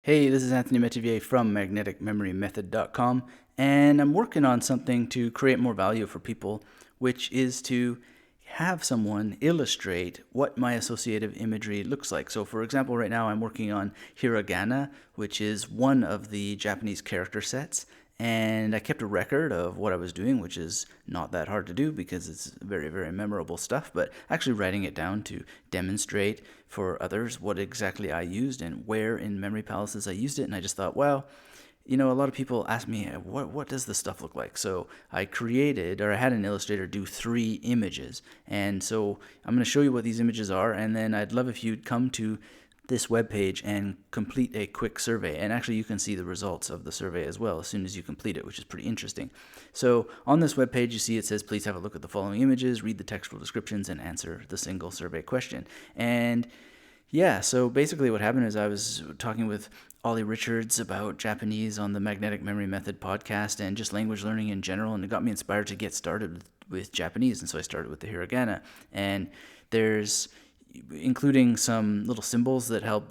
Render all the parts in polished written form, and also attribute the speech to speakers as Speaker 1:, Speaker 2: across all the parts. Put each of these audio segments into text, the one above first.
Speaker 1: Hey, this is Anthony Metivier from magneticmemorymethod.com, and I'm working on something to create more value for people, which is to have someone illustrate what my associative imagery looks like. So, for example, right now I'm working on Hiragana, which is one of the Japanese character sets, and I kept a record of what I was doing, which is not that hard to do because it's very, very memorable stuff, but actually writing it down to demonstrate for others what exactly I used and where in memory palaces I used it. And I just thought, well, a lot of people ask me, what does this stuff look like? So I had an illustrator do 3 images. And so I'm going to show you what these images are, and then I'd love if you'd come to this webpage and complete a quick survey. And actually you can see the results of the survey as well as soon as you complete it, which is pretty interesting. So on this webpage, you see it says, please have a look at the following images, read the textual descriptions, and answer the single survey question. And yeah, so basically what happened is I was talking with Ollie Richards about Japanese on the Magnetic Memory Method podcast and just language learning in general, and it got me inspired to get started with Japanese, and so I started with the hiragana. And there's including some little symbols that help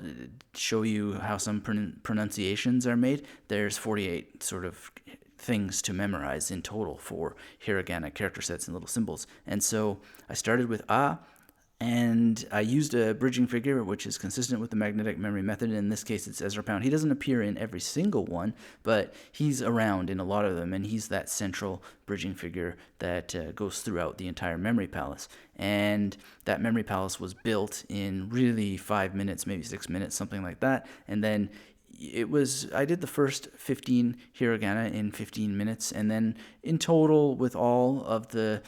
Speaker 1: show you how some pronunciations are made. There's 48 sort of things to memorize in total for hiragana character sets and little symbols. And so I started with and I used a bridging figure, which is consistent with the magnetic memory method. In this case, it's Ezra Pound. He doesn't appear in every single one, but he's around in a lot of them, and he's that central bridging figure that goes throughout the entire memory palace. And that memory palace was built in really 5 minutes, maybe 6 minutes, something like that. And then I did the first 15 hiragana in 15 minutes, and then in total, with all of the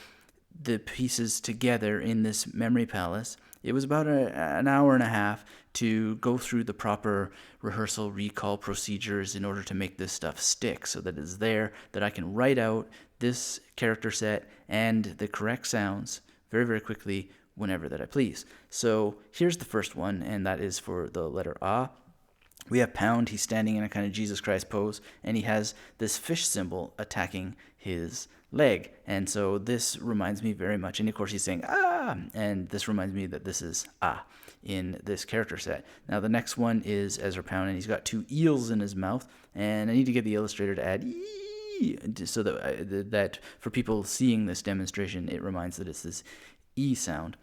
Speaker 1: pieces together in this memory palace, it was about an hour and a half to go through the proper rehearsal recall procedures in order to make this stuff stick so that it's there, that I can write out this character set and the correct sounds very, very quickly whenever that I please. So here's the first one, and that is for the letter A. We have Pound. He's standing in a kind of Jesus Christ pose, and he has this fish symbol attacking his leg. And so this reminds me very much, and of course he's saying, and this reminds me that this is in this character set. Now the next one is Ezra Pound, and he's got 2 eels in his mouth, and I need to get the illustrator to add so that for people seeing this demonstration, it reminds that it's this E sound.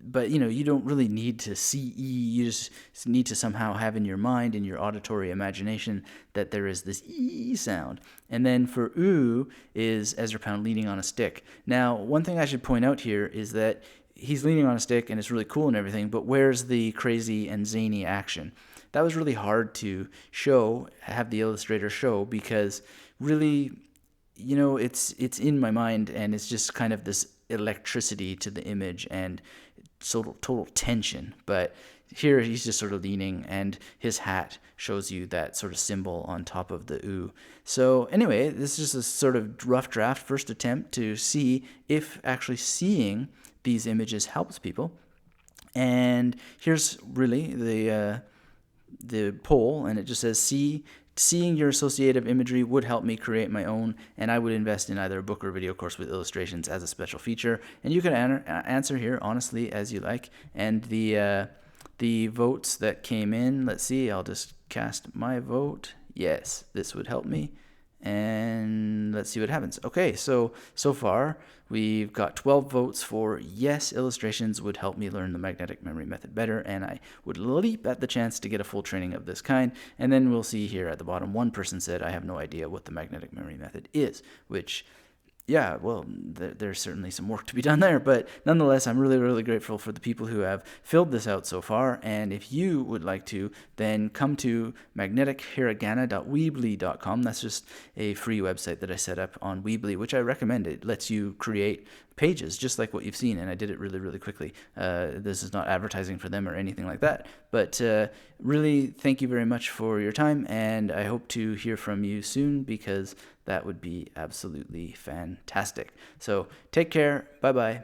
Speaker 1: But you don't really need to see E. You just need to somehow have in your mind, in your auditory imagination, that there is this E sound. And then for oo is Ezra Pound leaning on a stick. Now, one thing I should point out here is that he's leaning on a stick and it's really cool and everything, but where's the crazy and zany action? That was really hard to have the illustrator show, because really, it's in my mind, and it's just kind of this electricity to the image and total tension. But here he's just sort of leaning, and his hat shows you that sort of symbol on top of the oo. So anyway, this is just a sort of rough draft first attempt to see if actually seeing these images helps people. And here's really the poll, and it just says, seeing your associative imagery would help me create my own, and I would invest in either a book or a video course with illustrations as a special feature. And you can answer here honestly as you like. And the votes that came in, let's see, I'll just cast my vote. Yes, this would help me. And let's see what happens. Okay, so far we've got 12 votes for yes, illustrations would help me learn the magnetic memory method better, and I would leap at the chance to get a full training of this kind. And then we'll see here at the bottom, one person said, I have no idea what the magnetic memory method is, which, yeah, well, there's certainly some work to be done there, but nonetheless, I'm really, really grateful for the people who have filled this out so far. And if you would like to, then come to magnetichiragana.weebly.com. That's just a free website that I set up on Weebly, which I recommend. It lets you create pages just like what you've seen, and I did it really, really quickly. This is not advertising for them or anything like that, but really thank you very much for your time, and I hope to hear from you soon, because that would be absolutely fantastic. So take care. Bye-bye.